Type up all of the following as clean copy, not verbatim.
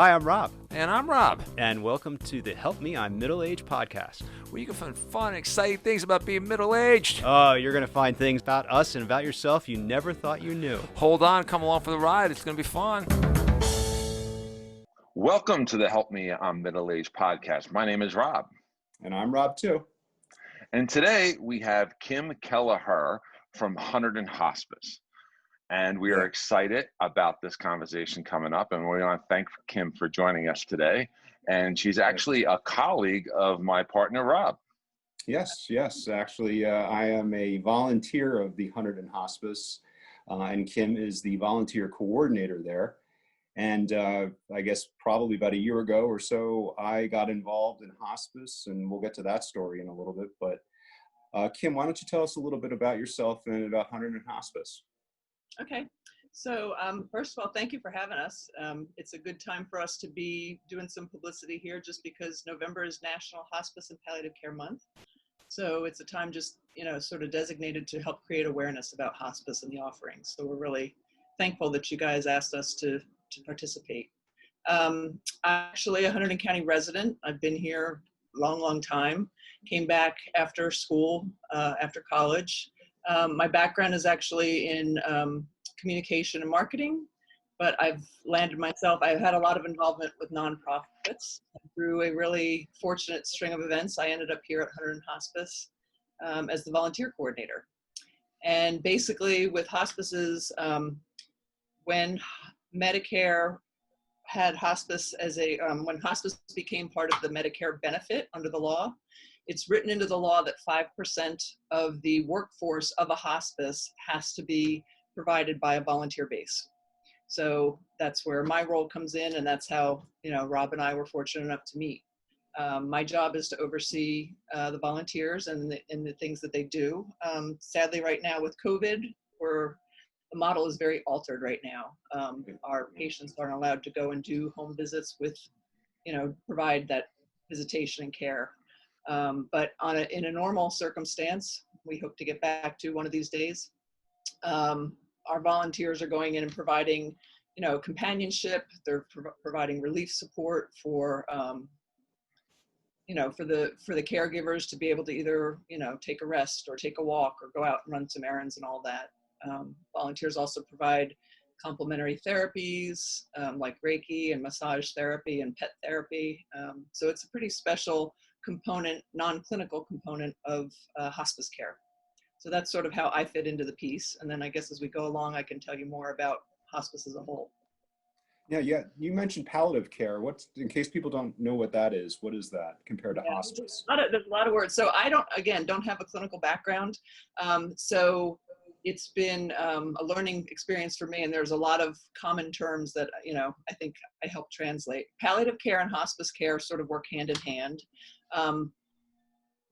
Hi, I'm Rob, And I'm Rob, and welcome to the Help Me I'm Middle-Aged podcast. where you can find fun and exciting things about being middle-aged. Oh, you're going to find things about us and about yourself you never thought you knew. Hold on, come along for the ride. It's going to be fun. Welcome to the Help Me I'm Middle-Aged podcast. My name is Rob. And I'm Rob too. And today we have Kim Kelleher from Hunterdon Hospice. And we are excited about this conversation coming up. And we want to thank Kim for joining us today. And she's actually a colleague of my partner, Rob. Yes. Actually, I am a volunteer of the Hunterdon Hospice, and Kim is the volunteer coordinator there. And I guess probably about a year ago or so, I got involved in hospice, and we'll get to that story in a little bit. But Kim, why don't you tell us a little bit about yourself and about Hunterdon Hospice? Okay, so first of all, thank you for having us. It's a good time for us to be doing some publicity here just because November is National Hospice and Palliative Care Month. So it's a time just, sort of designated to help create awareness about hospice and the offerings. So we're really thankful that you guys asked us to participate. I'm actually a Hunterdon County resident. I've been here a long time. Came back after school, after college. My background is actually in communication and marketing, but I've had a lot of involvement with nonprofits. Through a really fortunate string of events, I ended up here at Hunterdon Hospice as the volunteer coordinator. And basically with hospices, when Medicare had hospice when hospice became part of the Medicare benefit under the law, it's written into the law that 5% of the workforce of a hospice has to be provided by a volunteer base. So that's where my role comes in, and that's how, Rob and I were fortunate enough to meet. My job is to oversee the volunteers and the things that they do. Sadly, right now with COVID, the model is very altered right now. Our patients aren't allowed to go and do home visits provide that visitation and care. But in a normal circumstance, we hope to get back to one of these days. Our volunteers are going in and providing, companionship. They're providing relief support for the caregivers to be able to either, take a rest or take a walk or go out and run some errands and all that. Volunteers also provide complementary therapies like Reiki and massage therapy and pet therapy. So it's a pretty special component, non-clinical component of hospice care. So that's sort of how I fit into the piece. And then I guess as we go along, I can tell you more about hospice as a whole. Yeah. You mentioned palliative care. In case people don't know what that is, what is that compared to hospice? There's a lot of words. So I don't have a clinical background. So it's been a learning experience for me, and there's a lot of common terms that, I think I help translate. Palliative care and hospice care sort of work hand in hand.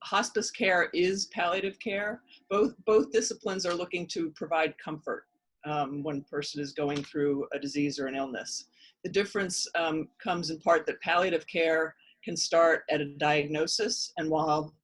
Hospice care is palliative care. Both disciplines are looking to provide comfort when a person is going through a disease or an illness. The difference comes in part that palliative care can start at a diagnosis and while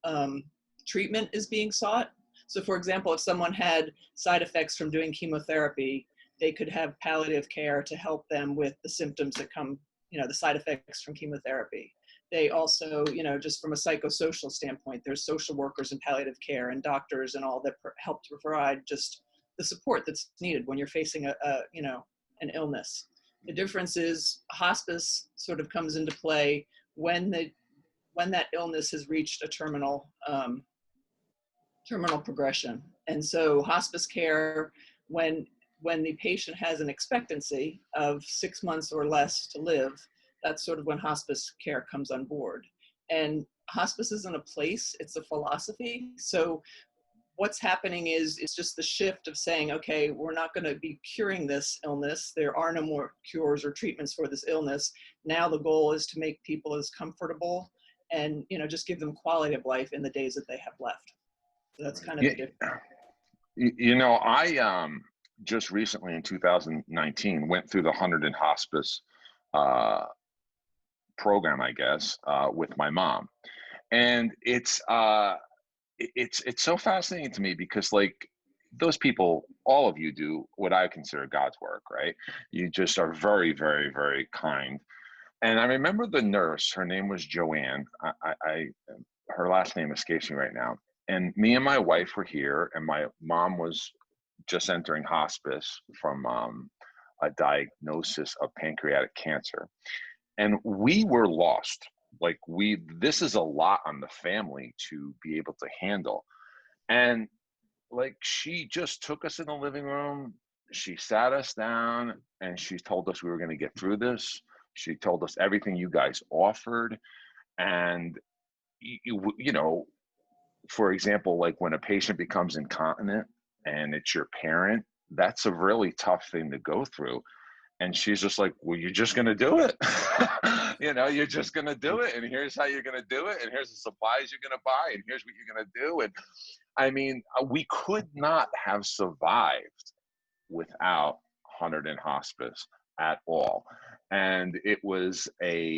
treatment is being sought. So for example, if someone had side effects from doing chemotherapy, they could have palliative care to help them with the symptoms that come, the side effects from chemotherapy. They also, just from a psychosocial standpoint, there's social workers in palliative care and doctors and all that help to provide just the support that's needed when you're facing an illness. The difference is hospice sort of comes into play when that illness has reached a terminal progression. And so hospice care, when the patient has an expectancy of 6 months or less to live, that's sort of when hospice care comes on board. And hospice isn't a place, it's a philosophy. So what's happening is it's just the shift of saying, okay, we're not going to be curing this illness. There are no more cures or treatments for this illness. Now the goal is to make people as comfortable and, just give them quality of life in the days that they have left. So that's kind of the difference. I just recently in 2019 went through the Hunterdon Hospice program, I guess, with my mom. And it's so fascinating to me because those people, all of you do what I consider God's work, right? You just are very, very, very kind. And I remember the nurse, her name was Joanne. Her last name escapes me right now. And me and my wife were here, and my mom was just entering hospice from a diagnosis of pancreatic cancer. And we were lost. Like this is a lot on the family to be able to handle. And like, she just took us in the living room. She sat us down and she told us we were going to get through this. She told us everything you guys offered. And, you know, for example, like when a patient becomes incontinent and it's your parent, that's a really tough thing to go through. And she's just like, well, you're just going to do it. You know, you're just going to do it. And here's how you're going to do it. And here's the supplies you're going to buy. And here's what you're going to do. And I mean, we could not have survived without 100 in hospice at all. And it was it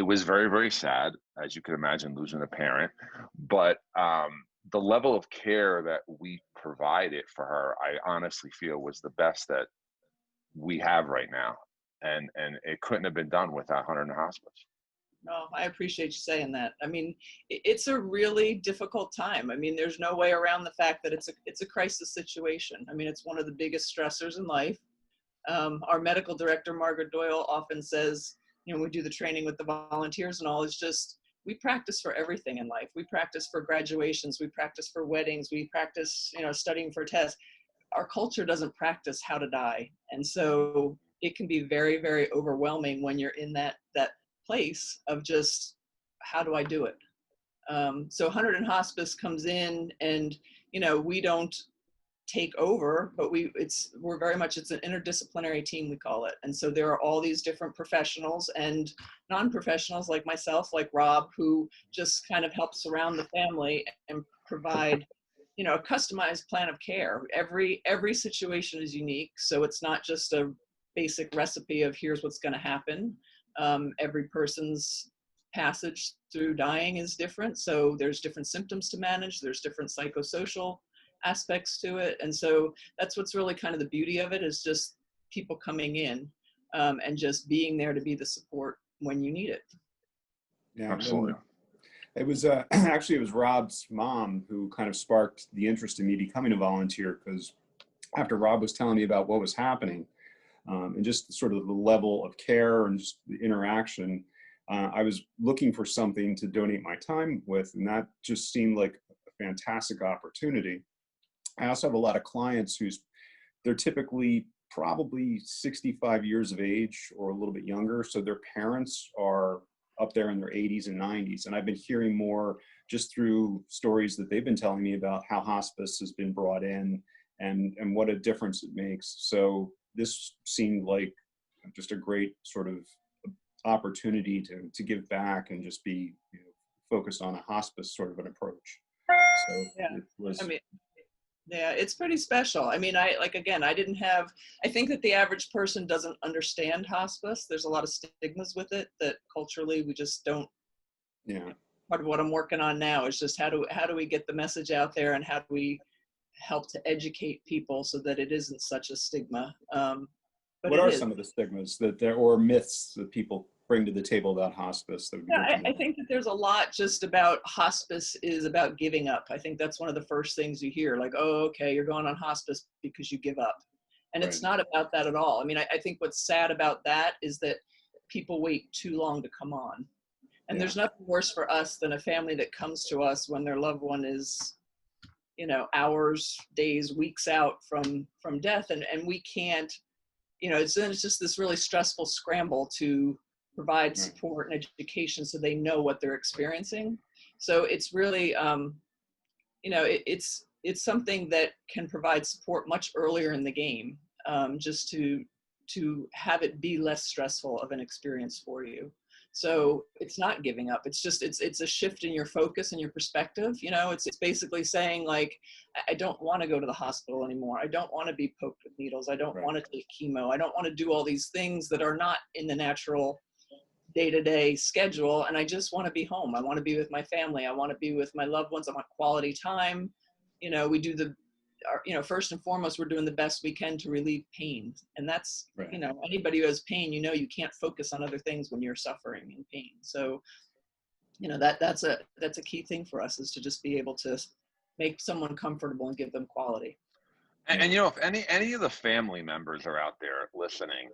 was very, very sad, as you can imagine, losing a parent. But the level of care that we provided for her, I honestly feel was the best that we have right now. And it couldn't have been done without 100 in hospice. No, I appreciate you saying that. I mean, it's a really difficult time. I mean, there's no way around the fact that it's a crisis situation. I mean, it's one of the biggest stressors in life. Our medical director, Margaret Doyle, often says, you know, we do the training with the volunteers and all, it's just, we practice for everything in life. We practice for graduations, we practice for weddings, we practice, you know, studying for tests. Our culture doesn't practice how to die. And so it can be very, very overwhelming when you're in that place of just, how do I do it? So 100 in hospice comes in and, you know, we don't take over, but we're very much, it's an interdisciplinary team, we call it. And so there are all these different professionals and non-professionals like myself, like Rob, who just kind of help surround the family and provide, you know, a customized plan of care. Every situation is unique. So it's not just a basic recipe of here's what's going to happen. Every person's passage through dying is different. So there's different symptoms to manage. There's different psychosocial aspects to it. And so that's what's really kind of the beauty of it, is just people coming in and just being there to be the support when you need it. Yeah, absolutely. It was actually, it was Rob's mom who kind of sparked the interest in me becoming a volunteer, because after Rob was telling me about what was happening and just sort of the level of care and just the interaction, I was looking for something to donate my time with, and that just seemed like a fantastic opportunity. I also have a lot of clients they're typically probably 65 years of age or a little bit younger. So their parents are up there in their 80s and 90s. And I've been hearing more just through stories that they've been telling me about how hospice has been brought in and what a difference it makes. So this seemed like just a great sort of opportunity to give back and just be, you know, focused on a hospice sort of an approach. So Yeah. it was, I mean, yeah, it's pretty special. I mean, I think that the average person doesn't understand hospice. There's a lot of stigmas with it that culturally we just don't. yeah. Part of what I'm working on now is just how do we get the message out there, and how do we help to educate people so that it isn't such a stigma. But What are some of the stigmas or myths that people bring to the table about hospice? That would be good to know. I think that there's a lot just about hospice is about giving up. I think that's one of the first things you hear, like, oh, okay, you're going on hospice because you give up. And it's not about that at all. I mean, I think what's sad about that is that people wait too long to come on. And there's nothing worse for us than a family that comes to us when their loved one is, you know, hours, days, weeks out from death. And we can't, you know, it's just this really stressful scramble to provide support and education so they know what they're experiencing. So it's really, you know, it's something that can provide support much earlier in the game, just to have it be less stressful of an experience for you. So it's not giving up. It's just, it's a shift in your focus and your perspective. You know, it's basically saying, like, I don't want to go to the hospital anymore. I don't want to be poked with needles. I don't want to take chemo. I don't want to do all these things that are not in the natural day-to-day schedule. And I just want to be home. I want to be with my family. I want to be with my loved ones. I want quality time. You know, we do first and foremost, we're doing the best we can to relieve pain. And that's, Right. anybody who has pain, you can't focus on other things when you're suffering in pain. So, that's a key thing for us, is to just be able to make someone comfortable and give them quality. And if any of the family members are out there listening,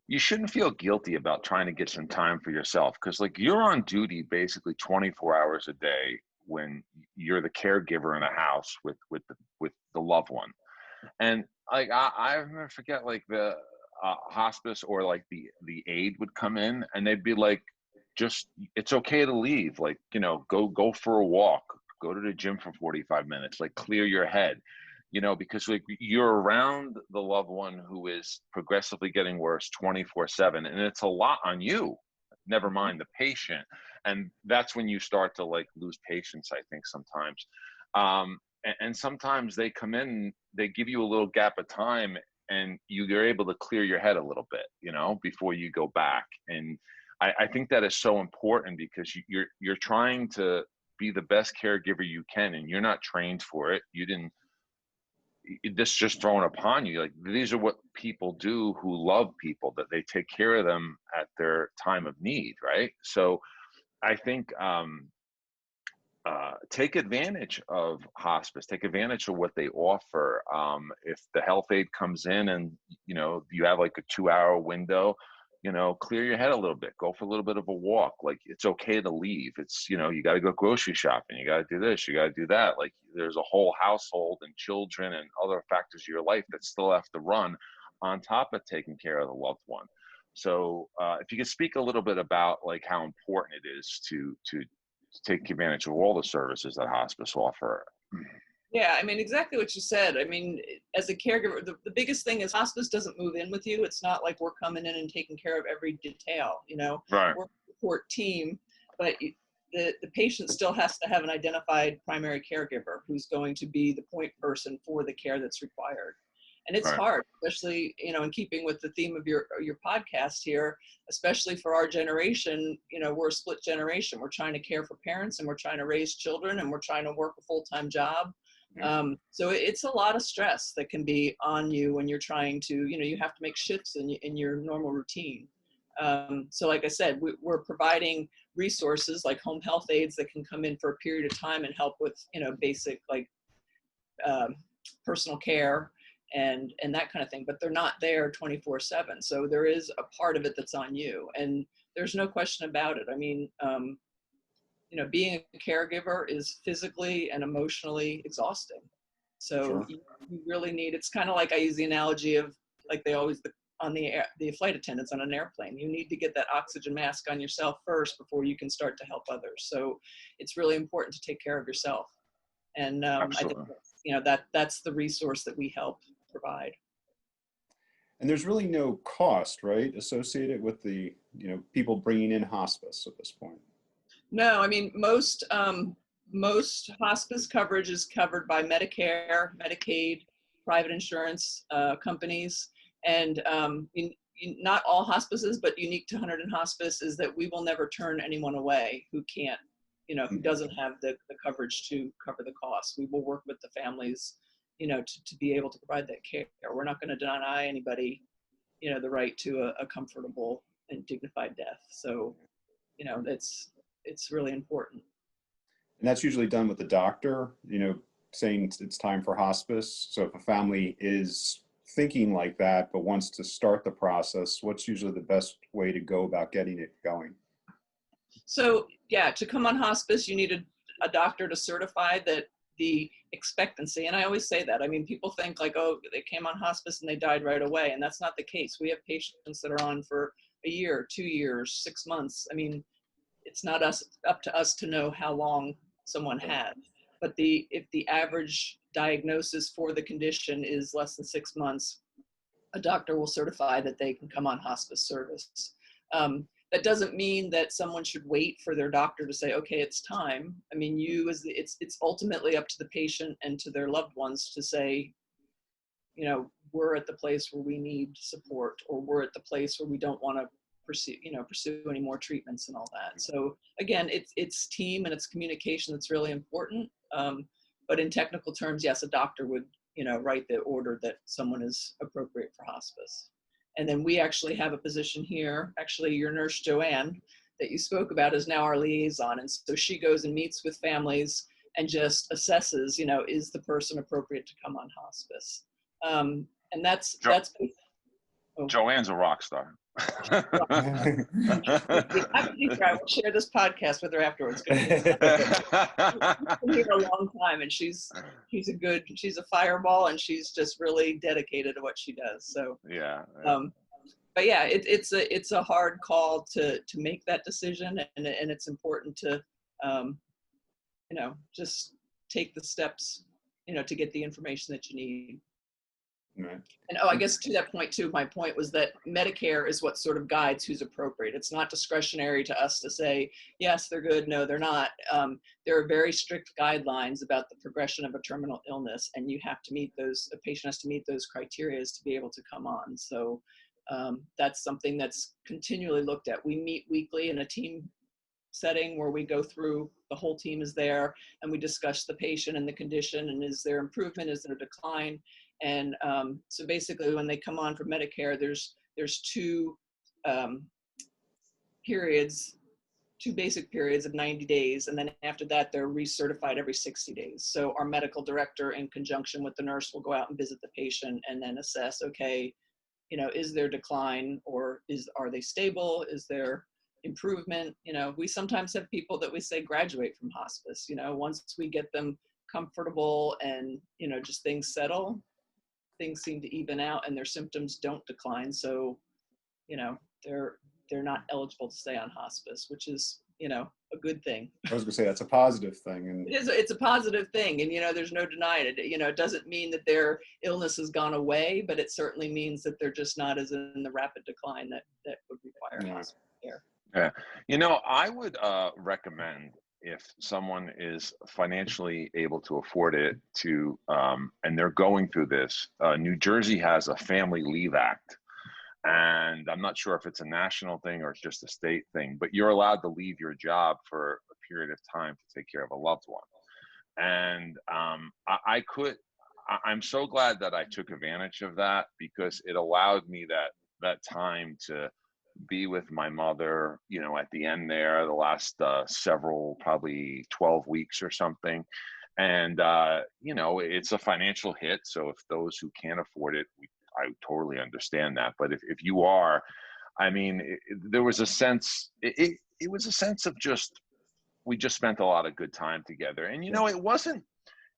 you shouldn't feel guilty about trying to get some time for yourself, because like you're on duty basically 24 hours a day when you're the caregiver in a house with the loved one. And like I never forget, like the hospice or like the aide would come in and they'd be like, just, it's okay to leave, like, go for a walk, go to the gym for 45 minutes, like clear your head, because like you're around the loved one who is progressively getting worse 24/7, and it's a lot on you, never mind the patient. And that's when you start to like lose patience, I think, sometimes. And sometimes they come in, they give you a little gap of time, and you're able to clear your head a little bit, before you go back. And I think that is so important, because you're trying to be the best caregiver you can, and you're not trained for it. This just thrown upon you. Like, these are what people do who love people, that they take care of them at their time of need, right? So I think take advantage of hospice, take advantage of what they offer. If the health aide comes in and you have like a 2-hour window, clear your head a little bit, go for a little bit of a walk. Like, it's okay to leave. It's, you got to go grocery shopping, you got to do this, you got to do that. Like, there's a whole household and children and other factors of your life that still have to run on top of taking care of the loved one. So if you could speak a little bit about like how important it is to take advantage of all the services that hospice offer. Yeah, exactly what you said. As a caregiver, the biggest thing is hospice doesn't move in with you. It's not like we're coming in and taking care of every detail, Right. We're a support team, but the patient still has to have an identified primary caregiver who's going to be the point person for the care that's required. And it's Right. hard, especially, in keeping with the theme of your podcast here, especially for our generation. We're a split generation. We're trying to care for parents, and we're trying to raise children, and we're trying to work a full-time job. So it's a lot of stress that can be on you when you're trying to, you have to make shifts in your normal routine. So like I said, we're providing resources like home health aides that can come in for a period of time and help with, basic like personal care and that kind of thing, but they're not there 24/7. So there is a part of it that's on you, and there's no question about it. Being a caregiver is physically and emotionally exhausting. So Sure. you really need, it's kind of like, I use the analogy of like they always, on the flight attendants on an airplane, you need to get that oxygen mask on yourself first before you can start to help others. So it's really important to take care of yourself. And I think, that's the resource that we help provide. And there's really no cost, right, associated with the, people bringing in hospice at this point. No, most hospice coverage is covered by Medicare, Medicaid, private insurance companies, and not all hospices, but unique to Hunterdon Hospice is that we will never turn anyone away who can't, who doesn't have the coverage to cover the costs. We will work with the families, to be able to provide that care. We're not going to deny anybody, the right to a comfortable and dignified death. So, it's really important. And that's usually done with the doctor, saying it's time for hospice. So if a family is thinking like that, but wants to start the process, what's usually the best way to go about getting it going? So yeah, to come on hospice, you need a doctor to certify that the expectancy, and I always say that, people think like, oh, they came on hospice and they died right away. And that's not the case. We have patients that are on for a year, 2 years, 6 months. It's not up to us to know how long someone had, but if the average diagnosis for the condition is less than 6 months, a doctor will certify that they can come on hospice service. That doesn't mean that someone should wait for their doctor to say, okay, it's time. It's ultimately up to the patient and to their loved ones to say, we're at the place where we need support, or we're at the place where we don't want to pursue any more treatments and all that. So again, it's team and it's communication that's really important. but in technical terms, yes, a doctor would, write the order that someone is appropriate for hospice. And then we actually have a position here. Actually, your nurse, Joanne, that you spoke about is now our liaison. And so she goes and meets with families and just assesses, is the person appropriate to come on hospice? And that's oh. Joanne's a rock star. I will share this podcast with her afterwards. She's been here a long time, and she's a fireball, and she's just really dedicated to what she does. So yeah. But yeah, it's a hard call to make that decision, and it's important to just take the steps to get the information that you need. Right. And I guess to that point too, my point was that Medicare is what sort of guides who's appropriate. It's not discretionary to us to say, yes, they're good, no, they're not. There are very strict guidelines about the progression of a terminal illness, and a patient has to meet those criteria to be able to come on. So that's something that's continually looked at. We meet weekly in a team setting where we go through, the whole team is there, and we discuss the patient and the condition, and is there improvement, is there a decline? And so basically when they come on for Medicare, there's two basic periods of 90 days. And then after that, they're recertified every 60 days. So our medical director, in conjunction with the nurse, will go out and visit the patient and then assess, okay, is there decline, or are they stable? Is there improvement? We sometimes have people that we say graduate from hospice, once we get them comfortable and, just things settle, things seem to even out and their symptoms don't decline. So, they're not eligible to stay on hospice, which is, a good thing. I was gonna say that's a positive thing. And it's a positive thing. And, there's no denying it. It doesn't mean that their illness has gone away, but it certainly means that they're just not as in the rapid decline that would require hospice care. Yeah. I would recommend, if someone is financially able to afford it to, and they're going through this, New Jersey has a Family Leave Act. And I'm not sure if it's a national thing or it's just a state thing, but you're allowed to leave your job for a period of time to take care of a loved one. And I'm so glad that I took advantage of that, because it allowed me that time to be with my mother, at the end there, the last several, probably 12 weeks or something. And, it's a financial hit. So if those who can't afford it, I totally understand that. But if you are, there was a sense, it was a sense of we just spent a lot of good time together. And,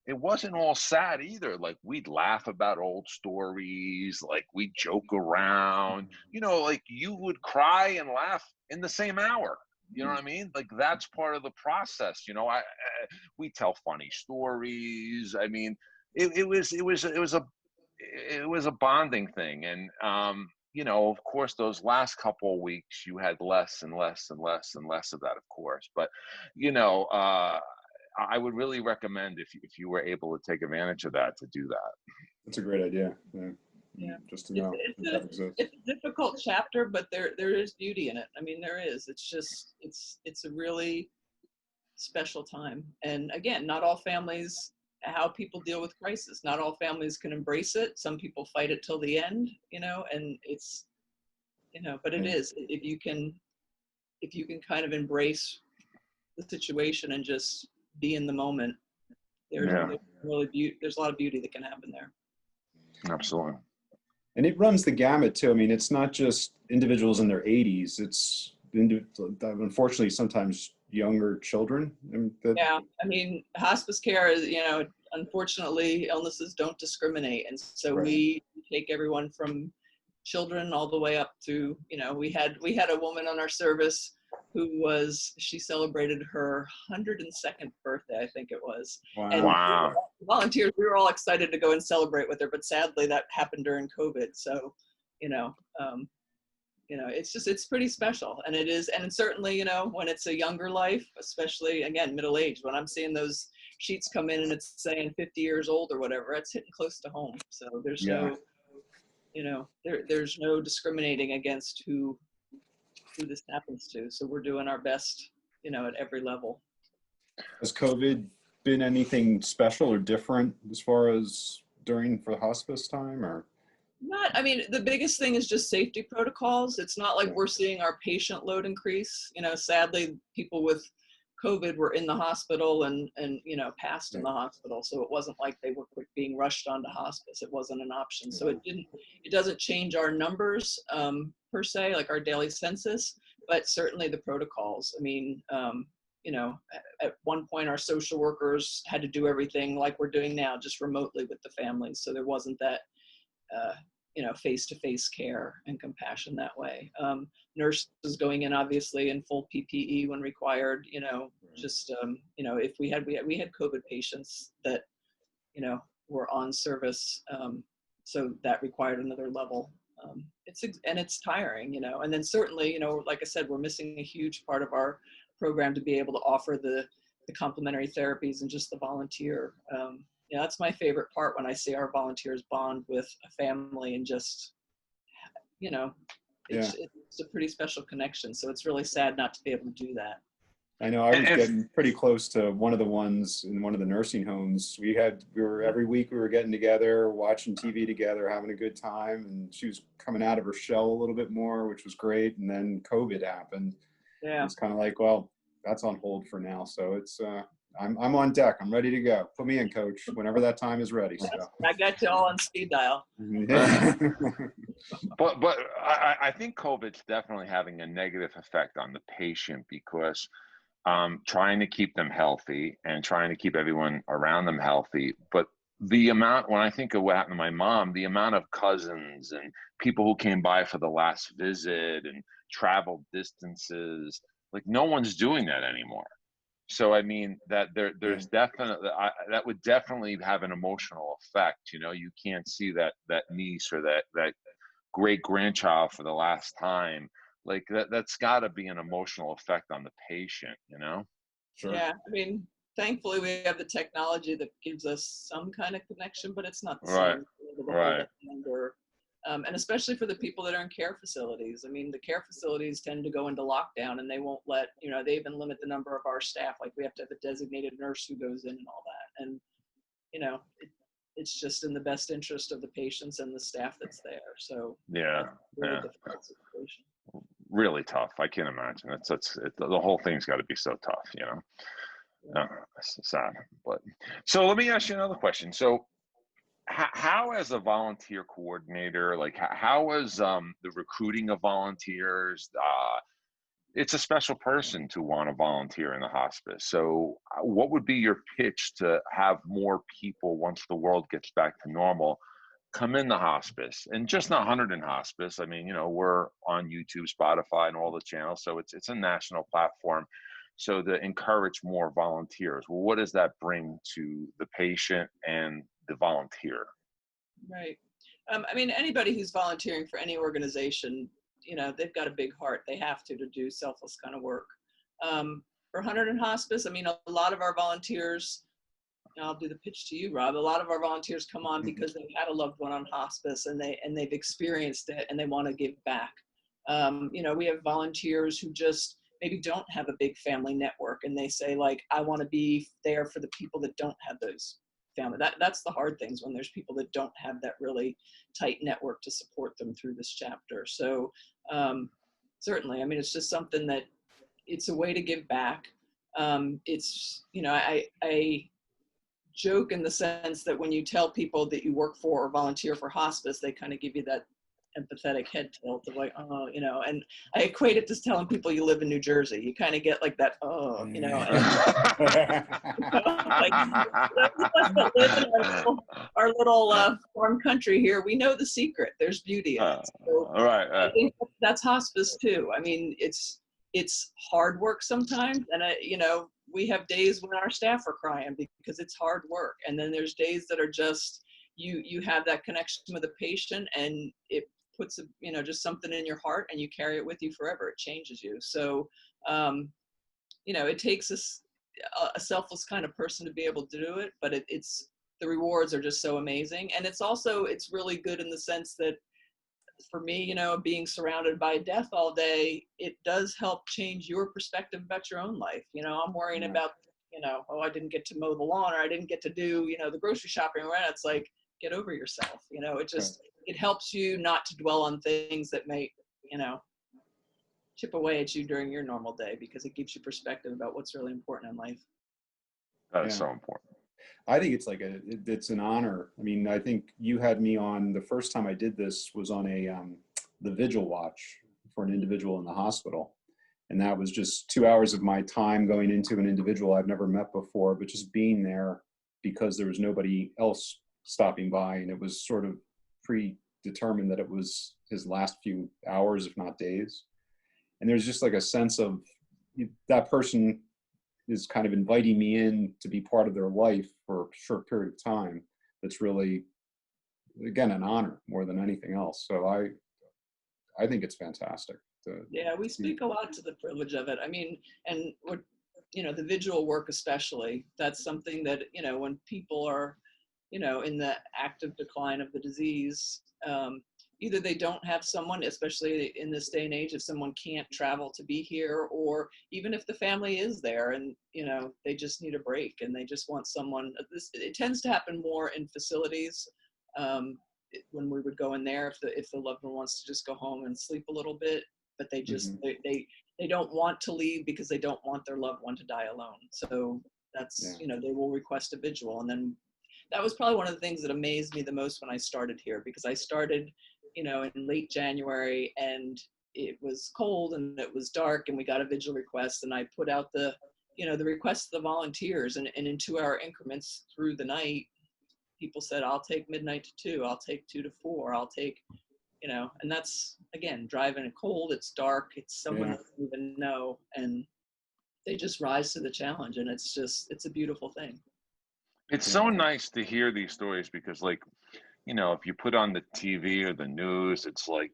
it wasn't all sad either. Like, we'd laugh about old stories, like we'd joke around, like you would cry and laugh in the same hour. You know what I mean? Like, that's part of the process. We tell funny stories. It was a bonding thing. And, of course, those last couple of weeks, you had less and less and less and less of that, of course. But, I would really recommend, if you were able to take advantage of that, to do that. That's a great idea. Yeah. Just to know it's a difficult chapter, but there is beauty in it. There is. It's just, it's a really special time. And again, not all families, how people deal with crisis, not all families can embrace it. Some people fight it till the end, and it's, but it is, if you can kind of embrace the situation and just be in the moment, there's a lot of beauty that can happen there. Absolutely. And it runs the gamut too. It's not just individuals in their 80s. It's unfortunately sometimes younger children. Yeah, hospice care is, unfortunately, illnesses don't discriminate, and so we take everyone from children all the way up to, we had a woman on our service she celebrated her 102nd birthday, I think it was. Wow. And wow. Volunteers, we were all excited to go and celebrate with her, but sadly that happened during COVID. So, it's pretty special. And it is, and certainly, when it's a younger life, especially, again, middle-aged, when I'm seeing those sheets come in and it's saying 50 years old or whatever, it's hitting close to home. So there's there's no discriminating against who this happens to. So we're doing our best, at every level. Has COVID been anything special or different as far as for the hospice time, or? Not, I mean, the biggest thing is just safety protocols. It's not like we're seeing our patient load increase. You know, sadly, people with COVID were in the hospital and passed in the hospital. So it wasn't like they were being rushed onto hospice. It wasn't an option. So it doesn't change our numbers per se, like our daily census, but certainly the protocols. I mean, at one point our social workers had to do everything like we're doing now, just remotely with the families. So there wasn't that, face-to-face care and compassion that way. Nurses going in obviously in full PPE when required, if we had COVID patients that, were on service. So that required another level. It's tiring, and then certainly, like I said, we're missing a huge part of our program to be able to offer the complementary therapies and just the volunteer. That's my favorite part, when I see our volunteers bond with a family and just, it's a pretty special connection. So it's really sad not to be able to do that. I know I was getting pretty close to one of the ones in one of the nursing homes. Every week we were getting together, watching TV together, having a good time. And she was coming out of her shell a little bit more, which was great. And then COVID happened. Yeah. It's kind of like, well, that's on hold for now. So it's, I'm on deck. I'm ready to go. Put me in, coach, whenever that time is ready. So. I got you all on speed dial. But I think COVID's definitely having a negative effect on the patient, because trying to keep them healthy and trying to keep everyone around them healthy. But the amount, when I think of what happened to my mom, the amount of cousins and people who came by for the last visit and traveled distances, like no one's doing that anymore. So I mean that there's definitely, that would definitely have an emotional effect. You can't see that niece or that great grandchild for the last time. Like that's got to be an emotional effect on the patient. Sure. Yeah, I mean, thankfully we have the technology that gives us some kind of connection, but it's not the same. Right. And especially for the people that are in care facilities. I mean, the care facilities tend to go into lockdown, and they won't let, they even limit the number of our staff. Like we have to have a designated nurse who goes in and all that. And, it's just in the best interest of the patients and the staff that's there. So really difficult situation. Really tough. I can't imagine. The whole thing's got to be so tough, It's sad. But so let me ask you another question. So how as a volunteer coordinator, like how is the recruiting of volunteers? It's a special person to want to volunteer in the hospice. So what would be your pitch to have more people, once the world gets back to normal, come in the hospice? And just not 100 in hospice. I mean, we're on YouTube, Spotify, and all the channels. So it's a national platform. So to encourage more volunteers, well, what does that bring to the patient and the volunteer? Right. I mean, anybody who's volunteering for any organization, they've got a big heart. They have to do selfless kind of work. For 100 in hospice, I mean, a lot of our volunteers, I'll do the pitch to you, Rob. A lot of our volunteers come on because they've had a loved one on hospice and they've experienced it and they want to give back. We have volunteers who just maybe don't have a big family network, and they say, like, I want to be there for the people that don't have those family. That's the hard things, when there's people that don't have that really tight network to support them through this chapter. So certainly, I mean, it's just something that it's a way to give back. It's, I joke in the sense that when you tell people that you work for or volunteer for hospice, they kind of give you that empathetic head tilt of like, oh, and I equate it to telling people you live in New Jersey. You kind of get like that, oh, and, like, those of us that live in our little farm country here, we know the secret. There's beauty in it. So I think that's hospice too. I mean, it's hard work sometimes, and we have days when our staff are crying because it's hard work, and then there's days that are just you have that connection with the patient, and it puts just something in your heart, and you carry it with you forever. It changes you. So it takes a selfless kind of person to be able to do it, but it's the rewards are just so amazing. And it's really good in the sense that for me, being surrounded by death all day, it does help change your perspective about your own life. I'm worrying about oh, I didn't get to mow the lawn, or I didn't get to do, the grocery shopping. Right? It's like, get over yourself. It helps you not to dwell on things that may, chip away at you during your normal day, because it gives you perspective about what's really important in life. That is so important. I think it's it's an honor. I mean, I think you had me on, the first time I did this was on the vigil watch for an individual in the hospital. And that was just 2 hours of my time going into an individual I've never met before, but just being there because there was nobody else stopping by. And it was sort of predetermined that it was his last few hours, if not days. And there's just like a sense of that person is kind of inviting me in to be part of their life for a short period of time. That's really, again, an honor more than anything else. So I think it's fantastic. Yeah, we speak a lot to the privilege of it. I mean, and what, the visual work especially, that's something that, when people are, in the active decline of the disease, either they don't have someone, especially in this day and age, if someone can't travel to be here, or even if the family is there and, they just need a break and they just want someone. It tends to happen more in facilities. When we would go in there, if the loved one wants to just go home and sleep a little bit, but they just, they don't want to leave because they don't want their loved one to die alone. So that's, they will request a vigil. And then that was probably one of the things that amazed me the most when I started here, because I started, in late January, and it was cold and it was dark, and we got a vigil request, and I put out the request to the volunteers, and in 2-hour increments through the night, people said, I'll take midnight to 2, I'll take 2 to 4, I'll take, and that's, again, driving it cold, it's dark, it's someone that doesn't even know, and they just rise to the challenge, and it's a beautiful thing. It's so nice to hear these stories, because if you put on the TV or the news, it's like,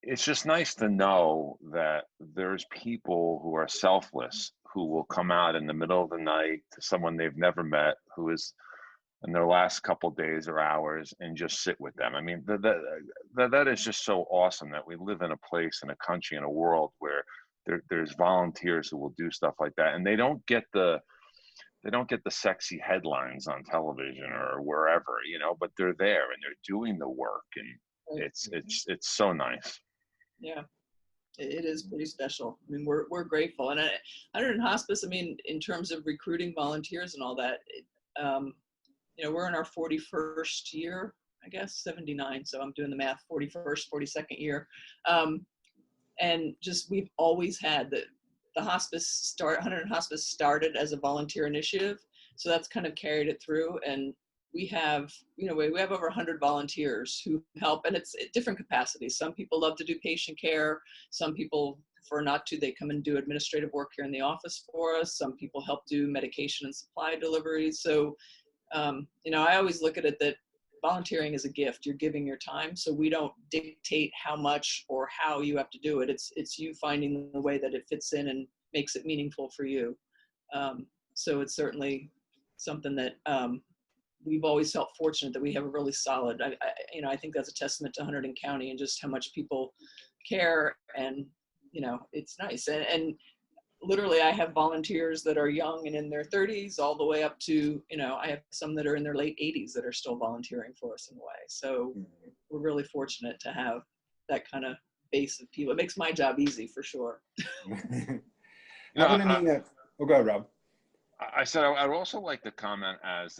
it's just nice to know that there's people who are selfless, who will come out in the middle of the night to someone they've never met, who is in their last couple days or hours, and just sit with them. I mean, that is just so awesome that we live in a place, in a country, in a world where there's volunteers who will do stuff like that, and they don't get the sexy headlines on television or wherever, but they're there and they're doing the work, and it's so nice. Yeah, it is pretty special. I mean, we're grateful, and Hundred in Hospice, I mean, in terms of recruiting volunteers and all that, we're in our 41st year, I guess, 79. So I'm doing the math, 41st, 42nd year, and just we've always had the hospice 100 in Hospice started as a volunteer initiative. So that's kind of carried it through. And we have, we have over 100 volunteers who help, and it's at different capacities. Some people love to do patient care. Some people prefer not to. They come and do administrative work here in the office for us. Some people help do medication and supply deliveries. So, I always look at it that volunteering is a gift. You're giving your time, so we don't dictate how much or how you have to do it. It's you finding the way that it fits in and makes it meaningful for you. So it's certainly something that we've always felt fortunate that we have a really solid. I think that's a testament to Hunterdon County and just how much people care, and it's nice. And literally, I have volunteers that are young and in their 30s, all the way up to, I have some that are in their late 80s that are still volunteering for us in a way. So we're really fortunate to have that kind of base of people. It makes my job easy for sure. Go ahead, Rob. I said I'd also like to comment as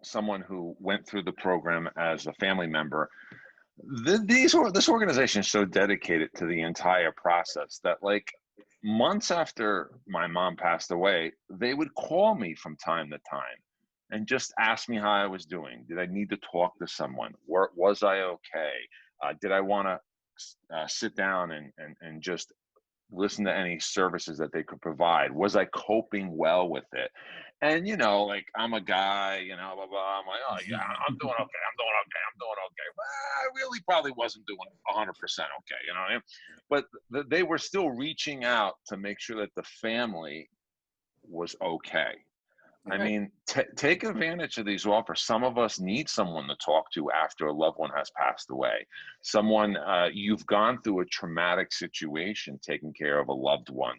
someone who went through the program as a family member. This organization is so dedicated to the entire process that, like, months after my mom passed away, they would call me from time to time and just ask me how I was doing. Did I need to talk to someone? Was I okay? Did I want to sit down and just listen to any services that they could provide? Was I coping well with it? And, like, I'm a guy, blah, blah. I'm like, oh, yeah, I'm doing okay. Well, I really probably wasn't doing 100% okay, But they were still reaching out to make sure that the family was okay. I mean, take advantage of these offers. Some of us need someone to talk to after a loved one has passed away. Someone, you've gone through a traumatic situation taking care of a loved one.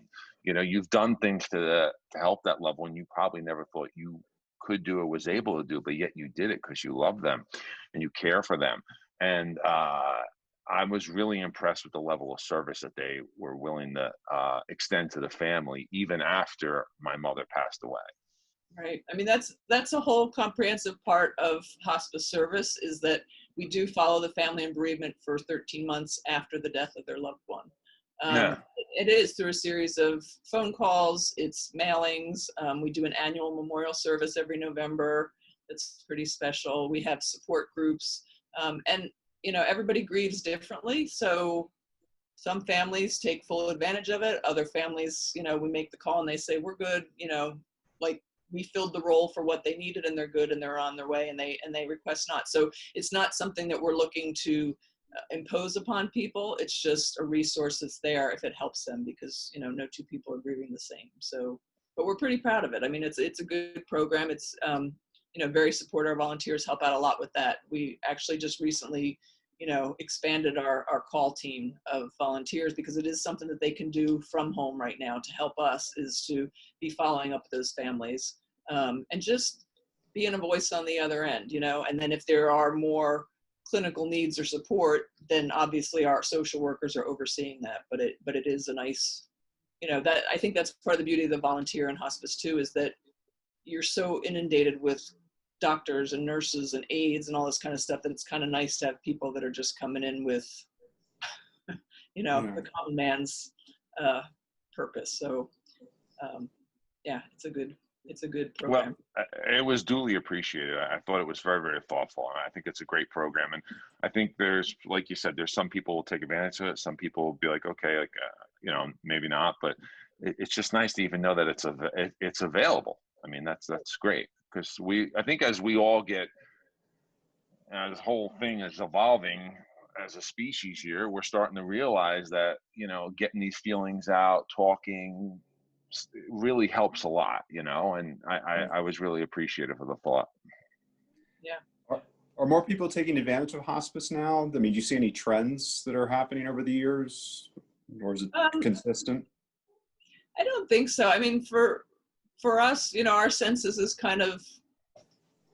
You know, you've done things to help that loved one you probably never thought you could do or was able to do, but yet you did it because you love them and you care for them. And I was really impressed with the level of service that they were willing to extend to the family, even after my mother passed away. Right. I mean, that's a whole comprehensive part of hospice service, is that we do follow the family in bereavement for 13 months after the death of their loved one. Yeah. It is through a series of phone calls, it's mailings. We do an annual memorial service every November. That's pretty special. We have support groups, and you know, everybody grieves differently. So some families take full advantage of it. Other families, you know, we make the call and they say, we're good, you know, like we filled the role for what they needed and they're good and they're on their way, and they request not. So it's not something that we're looking to impose upon people. It's just a resource that's there if it helps them, because, you know, no two people are grieving the same. So, but we're pretty proud of it. I mean, it's a good program. It's, you know, very supportive. Our volunteers help out a lot with that. We actually just recently, you know, expanded our call team of volunteers, because it is something that they can do from home right now to help us, is to be following up those families, and just being a voice on the other end, you know. And then if there are more clinical needs or support, then obviously our social workers are overseeing that. But it is a nice, you know, that I think that's part of the beauty of the volunteer in hospice too, is that you're so inundated with doctors and nurses and aides and all this kind of stuff that it's kind of nice to have people that are just coming in with, you know, the common man's purpose. So yeah, it's a good program. Well, it was duly appreciated. I thought it was very, very thoughtful, and I think it's a great program. And I think there's, like you said, there's some people will take advantage of it. Some people will be like, okay, like, you know, maybe not, but it's just nice to even know that it's available. I mean, that's great, because I think as we all get, this whole thing is evolving as a species here, we're starting to realize that, you know, getting these feelings out, talking, really helps a lot, you know. And I was really appreciative of the thought. Yeah. Are more people taking advantage of hospice now? I mean, do you see any trends that are happening over the years, or is it consistent? I don't think so. I mean, for us, you know, our census is kind of,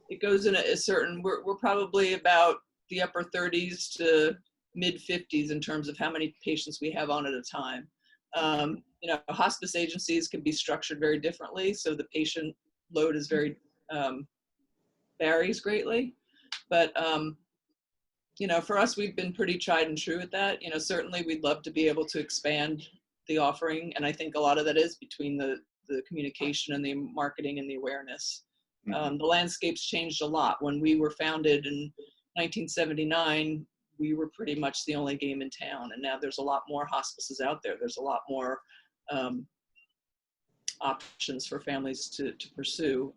it goes in a certain, we're probably about the upper 30s to mid 50s in terms of how many patients we have on at a time. You know, hospice agencies can be structured very differently, so the patient load is very, varies greatly. But, you know, for us, we've been pretty tried and true at that. You know, certainly we'd love to be able to expand the offering, and I think a lot of that is between the communication and the marketing and the awareness. The landscape's changed a lot. When we were founded in 1979, we were pretty much the only game in town, and now there's a lot more hospices out there. There's a lot more options for families to pursue.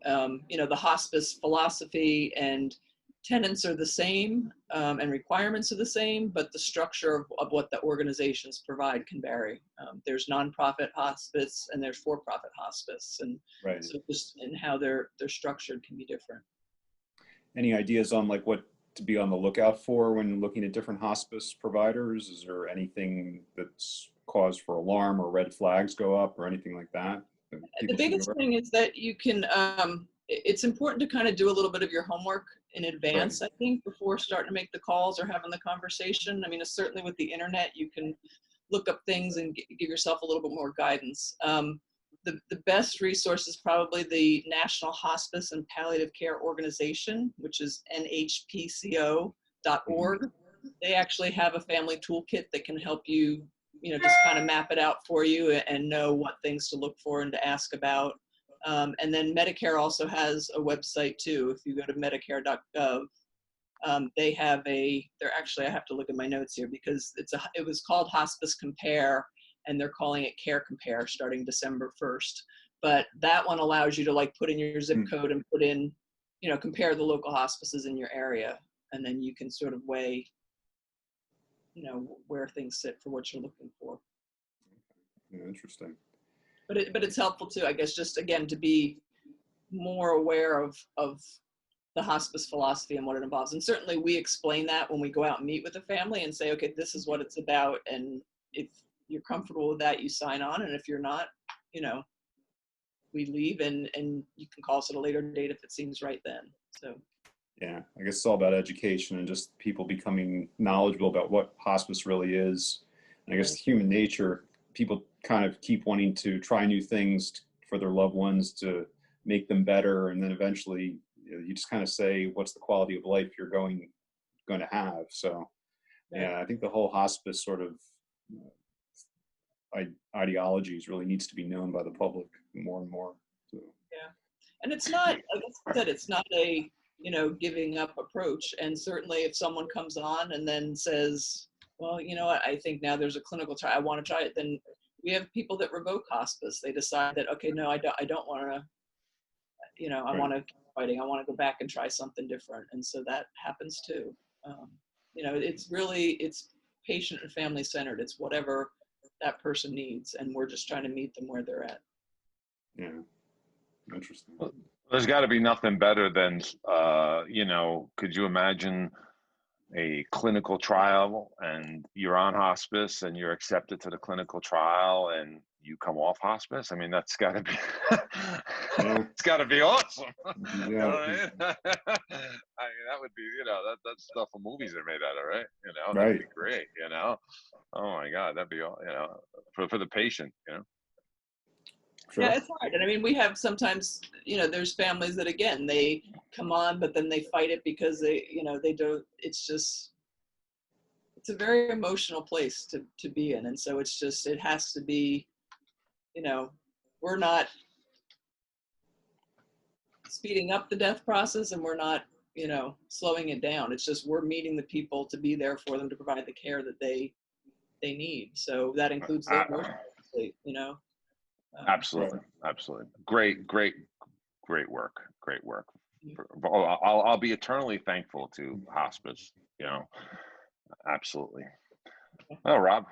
You know, the hospice philosophy and tenets are the same, and requirements are the same, but the structure of what the organizations provide can vary. There's nonprofit hospice and there's for-profit hospice, and Right. so just in how they're structured can be different. Any ideas on like what to be on the lookout for when looking at different hospice providers? Is there anything that's cause for alarm or red flags go up or anything like that? The biggest thing is that you can, it's important to kind of do a little bit of your homework in advance, Right. I think, before starting to make the calls or having the conversation. I mean, certainly with the internet, you can look up things and give yourself a little bit more guidance. The best resource is probably the National Hospice and Palliative Care Organization, which is nhpco.org. They actually have a family toolkit that can help you, you know, just kind of map it out for you and know what things to look for and to ask about. And then Medicare also has a website too. If you go to medicare.gov, they have they're actually, I have to look at my notes here because it was called Hospice Compare, and they're calling it Care Compare starting December 1st. But that one allows you to like put in your zip code and put in, you know, compare the local hospices in your area. And then you can sort of weigh, you know, where things sit for what you're looking for. Yeah, interesting. But it's helpful too, I guess, just again, to be more aware of the hospice philosophy and what it involves. And certainly we explain that when we go out and meet with a family and say, okay, this is what it's about. And if you're comfortable with that, you sign on. And if you're not, you know, we leave and you can call us at a later date if it seems right then. So. Yeah, I guess it's all about education and just people becoming knowledgeable about what hospice really is. And I guess human nature, people kind of keep wanting to try new things for their loved ones to make them better. And then eventually you just kind of say, what's the quality of life you're going to have? So yeah, I think the whole hospice sort of ideologies really needs to be known by the public more and more. So. Yeah, and it's not, like I said, it's not a, you know, giving up approach. And certainly if someone comes on and then says, well, you know what, I think now there's a clinical trial, I want to try it, then we have people that revoke hospice. They decide that, okay, no, I don't want to, you know, I want to keep fighting. I want to go back and try something different. And so that happens too. You know, it's patient and family centered. It's whatever that person needs. And we're just trying to meet them where they're at. Yeah, interesting. There's got to be nothing better than, you know, could you imagine a clinical trial and you're on hospice and you're accepted to the clinical trial and you come off hospice? I mean, that's got to be, it's got to be awesome. Yeah. You know what I mean? I mean, that would be, you know, that's stuff for movies are made out of, right? You know, that'd be great, you know? Oh my God, that'd be, you know, for the patient, you know? Sure. Yeah, it's hard. And I mean, we have sometimes, you know, there's families that, again, they come on, but then they fight it because they, you know, they don't, it's just, it's a very emotional place to be in. And so it's just, it has to be, you know, we're not speeding up the death process and we're not, you know, slowing it down. It's just, we're meeting the people to be there for them, to provide the care that they need. So that includes the emotional state, you know. Absolutely. Absolutely. Great work. I'll be eternally thankful to hospice, you know. Absolutely. Oh, Rob.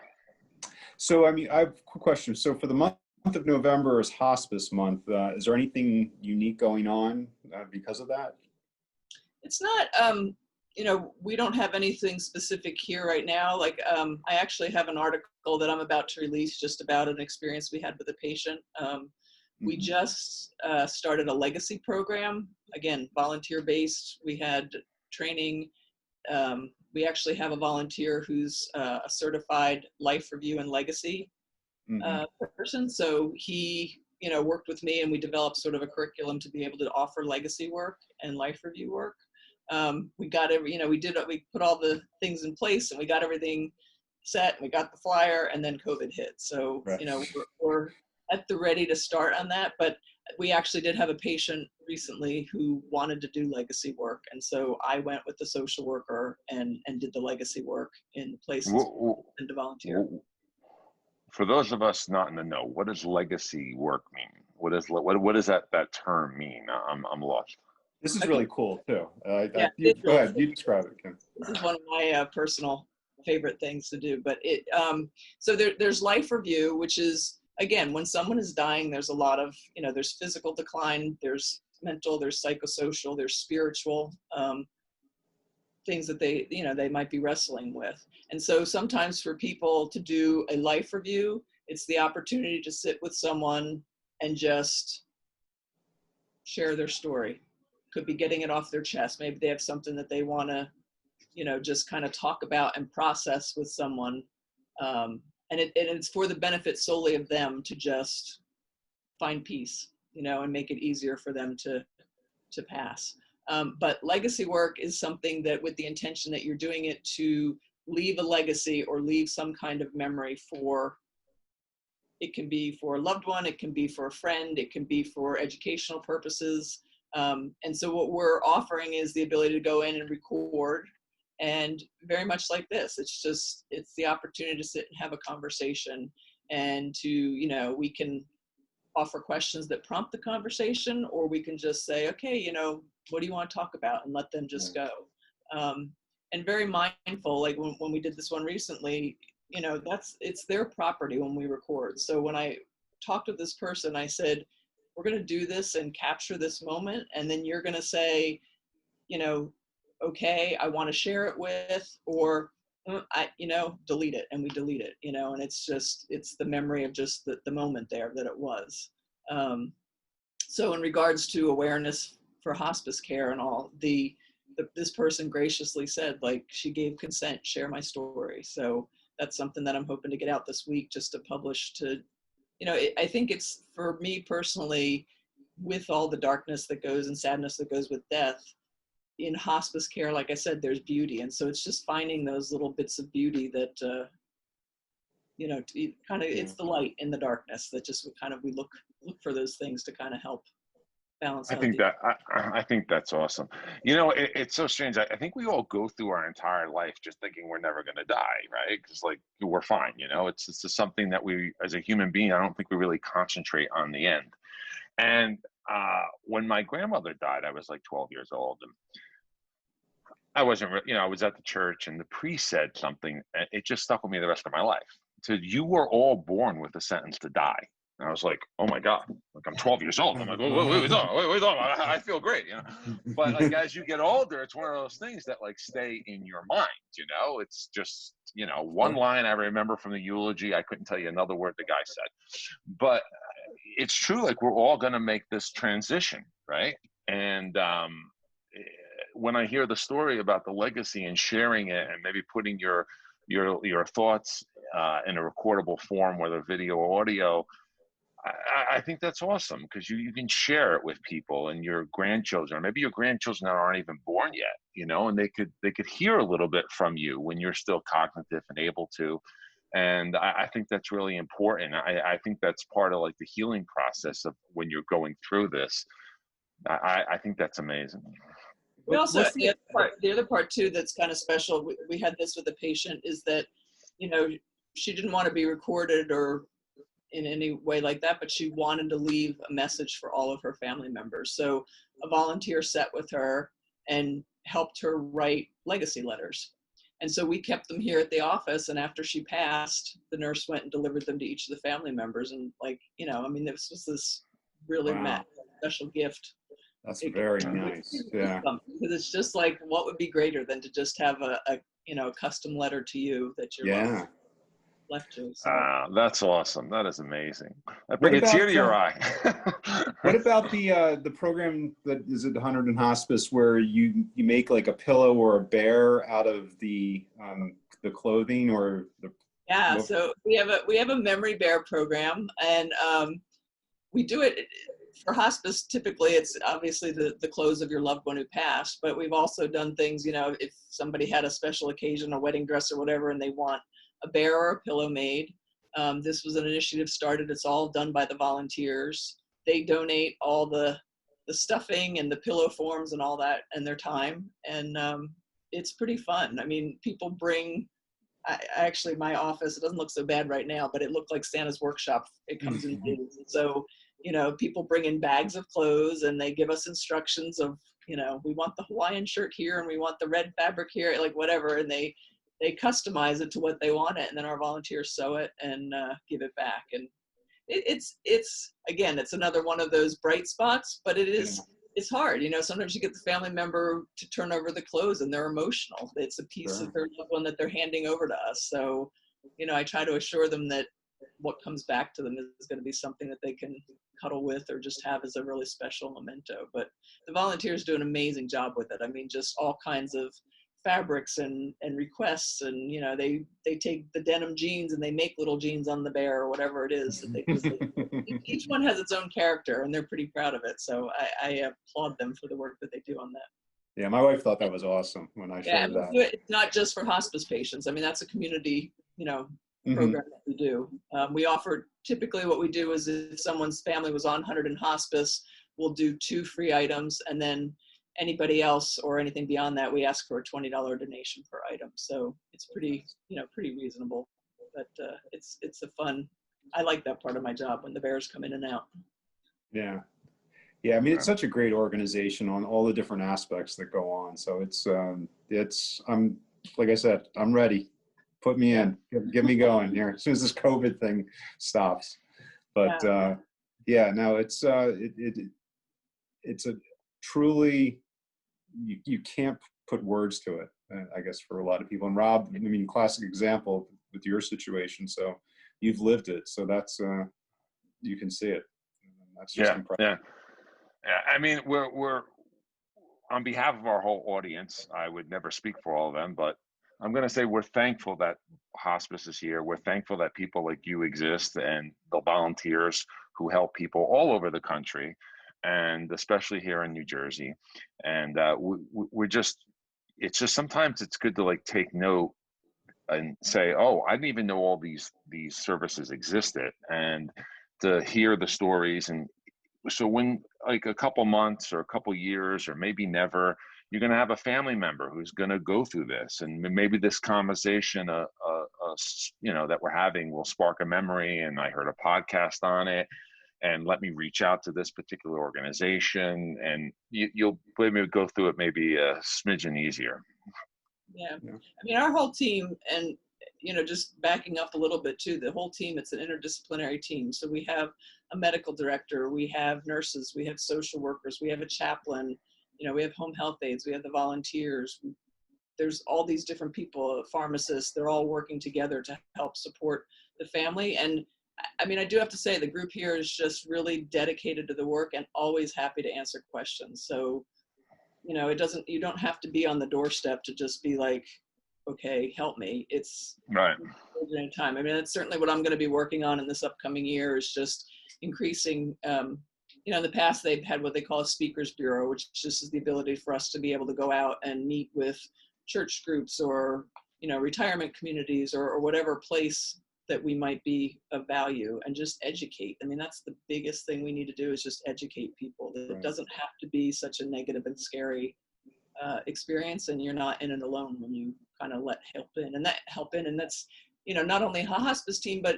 So, I mean, I have a quick question. So for the month of November is hospice month. Is there anything unique going on because of that? It's not, you know, we don't have anything specific here right now. Like, I actually have an article that I'm about to release just about an experience we had with a patient. We just started a legacy program, again, volunteer-based. We had training. We actually have a volunteer who's a certified life review and legacy person. So he, you know, worked with me and we developed sort of a curriculum to be able to offer legacy work and life review work. We got every, you know, we put all the things in place and we got everything set and we got the flyer and then COVID hit. So, you know, we're at the ready to start on that, but we actually did have a patient recently who wanted to do legacy work. And so I went with the social worker and did the legacy work in place and to volunteer. For those of us not in the know, what does legacy work mean? What does that term mean? I'm lost. This is really cool too. Go ahead, you describe it, Kim. This is one of my personal favorite things to do, but so there's life review, which is, again, when someone is dying, there's a lot of, you know, there's physical decline, there's mental, there's psychosocial, there's spiritual things that they, you know, they might be wrestling with. And so sometimes for people to do a life review, it's the opportunity to sit with someone and just share their story. Could be getting it off their chest. Maybe they have something that they want to, you know, just kind of talk about and process with someone. And it's for the benefit solely of them to just find peace, you know, and make it easier for them to pass. But legacy work is something that, with the intention that you're doing it to leave a legacy or leave some kind of memory for, it can be for a loved one, it can be for a friend, it can be for educational purposes. And so what we're offering is the ability to go in and record. And very much like this, it's the opportunity to sit and have a conversation and to, you know, we can offer questions that prompt the conversation, or we can just say, okay, you know, what do you want to talk about? And let them just go. And very mindful, like when we did this one recently, you know, it's their property when we record. So when I talked with this person, I said, we're going to do this and capture this moment. And then you're going to say, you know, okay, I want to share it with, or delete it, and we delete it, and it's the memory of just the moment there that it was. So in regards to awareness for hospice care and all, this person graciously said, like, she gave consent, share my story. So that's something that I'm hoping to get out this week, just to publish to, I think it's, for me personally, with all the darkness that goes and sadness that goes with death, in hospice care, like I said, there's beauty. And so it's just finding those little bits of beauty that, it's the light in the darkness that just we look for those things to kind of help balance out. I think that's awesome. It's so strange. I think we all go through our entire life just thinking we're never going to die, right? Because like we're fine. It's just something that we, as a human being, I don't think we really concentrate on the end. And when my grandmother died, I was like 12 years old, and I wasn't, I was at the church, and the priest said something, and it just stuck with me the rest of my life. He said, "You were all born with a sentence to die." And I was like, "Oh my God!" Like, I'm 12 years old. I'm like, wait, I feel great, But like as you get older, it's one of those things that like stay in your mind. It's just one line I remember from the eulogy. I couldn't tell you another word the guy said, but it's true. Like, we're all going to make this transition, right? And when I hear the story about the legacy and sharing it, and maybe putting your thoughts in a recordable form, whether video or audio, I think that's awesome, because you can share it with people and your grandchildren, or maybe your grandchildren that aren't even born yet, and they could hear a little bit from you when you're still cognitive and able to. And I think that's really important. I think that's part of like the healing process of when you're going through this. I think that's amazing. We also, the other part too that's kind of special, we had this with a patient, is that, she didn't want to be recorded or in any way like that, but she wanted to leave a message for all of her family members. So a volunteer sat with her and helped her write legacy letters. And so we kept them here at the office, and after she passed, the nurse went and delivered them to each of the family members. And this was this really special gift. That's very nice. Yeah. Because it's just like, what would be greater than to just have a custom letter to you that you're left to. So. That's awesome. That is amazing. I bring a tear to your eye. What about the program that is at the 100 in Hospice, where you make like a pillow or a bear out of the clothing or the? Yeah, so we have a memory bear program, and we do it for hospice. Typically, it's obviously the clothes of your loved one who passed, but we've also done things, if somebody had a special occasion, a wedding dress or whatever, and they want a bear or a pillow made. This was an initiative started. It's all done by the volunteers. They donate all the stuffing and the pillow forms and all that and their time. And it's pretty fun. I mean, people bring, actually my office, it doesn't look so bad right now, but it looked like Santa's workshop. It comes in days. And so, people bring in bags of clothes, and they give us instructions of, we want the Hawaiian shirt here, and we want the red fabric here, like whatever. And they customize it to what they want it, and then our volunteers sew it and give it back. And it's again, it's another one of those bright spots, but it's hard. Sometimes you get the family member to turn over the clothes, and they're emotional. It's a piece of their loved one that they're handing over to us. So, I try to assure them that what comes back to them is going to be something that they can cuddle with or just have as a really special memento. But the volunteers do an amazing job with it. I mean, just all kinds of fabrics and requests, and they take the denim jeans and they make little jeans on the bear or whatever it is that they do. Each one has its own character, and they're pretty proud of it. So I applaud them for the work that they do on that. Yeah, my wife thought that was awesome when I shared that. It's not just for hospice patients. I mean, that's a community program that we do. We offer, typically what we do is, if someone's family was on 100 in hospice, we'll do 2 free items, and then anybody else or anything beyond that, we ask for a $20 donation per item. So it's pretty reasonable, but it's a fun, I like that part of my job when the bears come in and out. Yeah. I mean, it's such a great organization on all the different aspects that go on. So I'm, like I said, I'm ready. Put me in, get me going here as soon as this COVID thing stops. But it's a truly, you can't put words to it, I guess, for a lot of people. And Rob, I mean, classic example with your situation. So you've lived it. So that's, you can see it. That's just Yeah, impressive. yeah, yeah. I mean, we're on behalf of our whole audience. I would never speak for all of them, but I'm going to say we're thankful that hospice is here. We're thankful that people like you exist and the volunteers who help people all over the country, and especially here in New Jersey. And we're just, it's just sometimes it's good to like take note and say, oh, I didn't even know all these services existed, and to hear the stories. And so when like a couple months or a couple years or maybe never, you're going to have a family member who's going to go through this, and maybe this conversation you know, that we're having will spark a memory, and I heard a podcast on it, and let me reach out to this particular organization, and you'll maybe go through it maybe a smidgen easier. Yeah. I mean, our whole team, and, you know, just backing up a little bit too, the whole team, it's an interdisciplinary team. So we have a medical director, we have nurses, we have social workers, we have a chaplain, you know, we have home health aides, we have the volunteers. There's all these different people, pharmacists, they're all working together to help support the family. And I mean, I do have to say the group here is just really dedicated to the work and always happy to answer questions. So, you know, you don't have to be on the doorstep to just be like, okay, help me. It's Right. time. I mean, that's certainly what I'm going to be working on in this upcoming year, is just increasing, you know, in the past they've had what they call a speakers bureau, which just is the ability for us to be able to go out and meet with church groups or, you know, retirement communities or whatever place that we might be of value, and just educate. I mean, that's the biggest thing we need to do, is just educate people. That it doesn't have to be such a negative and scary experience, and you're not in it alone when you kind of let help in. And that's, you know, not only a hospice team, but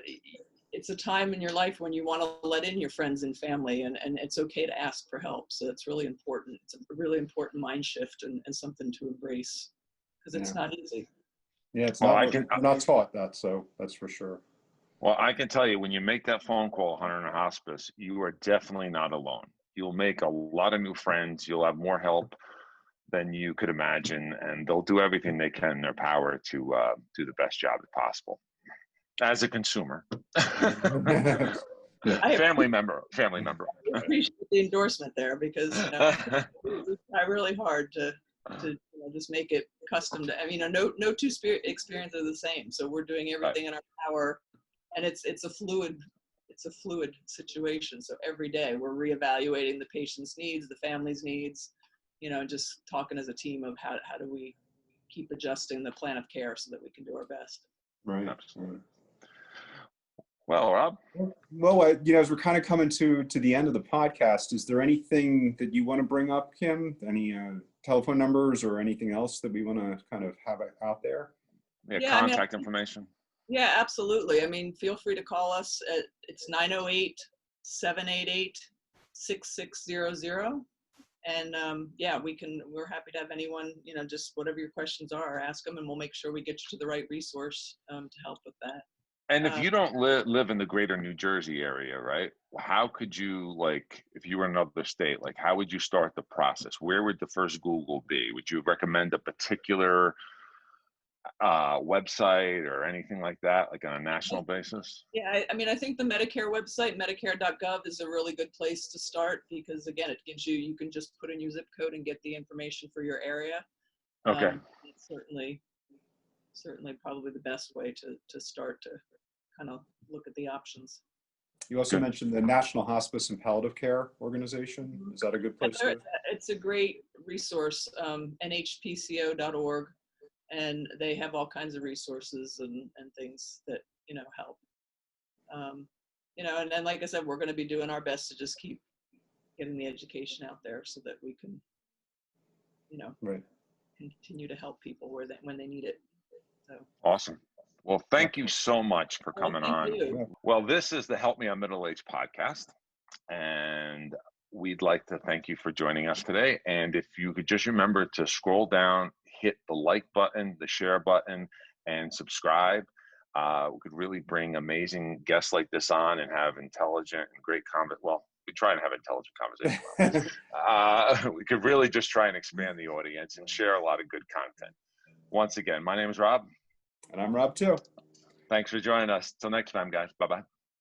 it's a time in your life when you want to let in your friends and family, and it's okay to ask for help. So it's really important. It's a really important mind shift, and something to embrace, because it's not easy. Yeah, it's Well, not, we're not taught that, so that's for sure. Well, I can tell you, when you make that phone call, Hunter in a Hospice, you are definitely not alone. You'll make a lot of new friends. You'll have more help than you could imagine, and they'll do everything they can in their power to do the best job as possible. As a consumer, family member. I appreciate the endorsement there, because, you know, we try really hard to you know, just make it custom to, I mean, no two experiences are the same. So we're doing everything in our power, and it's a fluid situation. So every day we're reevaluating the patient's needs, the family's needs, you know, just talking as a team of how do we keep adjusting the plan of care so that we can do our best. Right. Absolutely. Well, Rob. Well, you know, as we're kind of coming to the end of the podcast, is there anything that you want to bring up, Kim? Any telephone numbers or anything else that we want to kind of have out there? Yeah, contact information. Yeah, absolutely. I mean, feel free to call us it's 908-788-6600. And yeah, we're happy to have anyone, you know, just whatever your questions are, ask them, and we'll make sure we get you to the right resource to help with that. And if you don't live in the greater New Jersey area, right? How could you, like, if you were in another state, like, how would you start the process? Where would the first Google be? Would you recommend a particular website or anything like that, like on a national basis? Yeah, I mean, I think the Medicare website, medicare.gov, is a really good place to start, because again, it gives you can just put in your zip code and get the information for your area. Okay. It's certainly probably the best way to start to kind of look at the options. You also mentioned the National Hospice and Palliative Care Organization. Is that a good place? It's a great resource, nhpco.org, and they have all kinds of resources and things that, you know, help. You know, and like I said, we're going to be doing our best to just keep getting the education out there so that we can, you know, continue to help people when they need it. So. Awesome. Well, thank you so much for coming on. You. Well, this is the Help Me on Middle Age podcast, and we'd like to thank you for joining us today. And if you could just remember to scroll down, hit the like button, the share button, and subscribe. We could really bring amazing guests like this on and have intelligent and great we try and have intelligent conversation. We could really just try and expand the audience and share a lot of good content. Once again, my name is Rob. And I'm Rob too. Thanks for joining us. Till next time, guys. Bye-bye.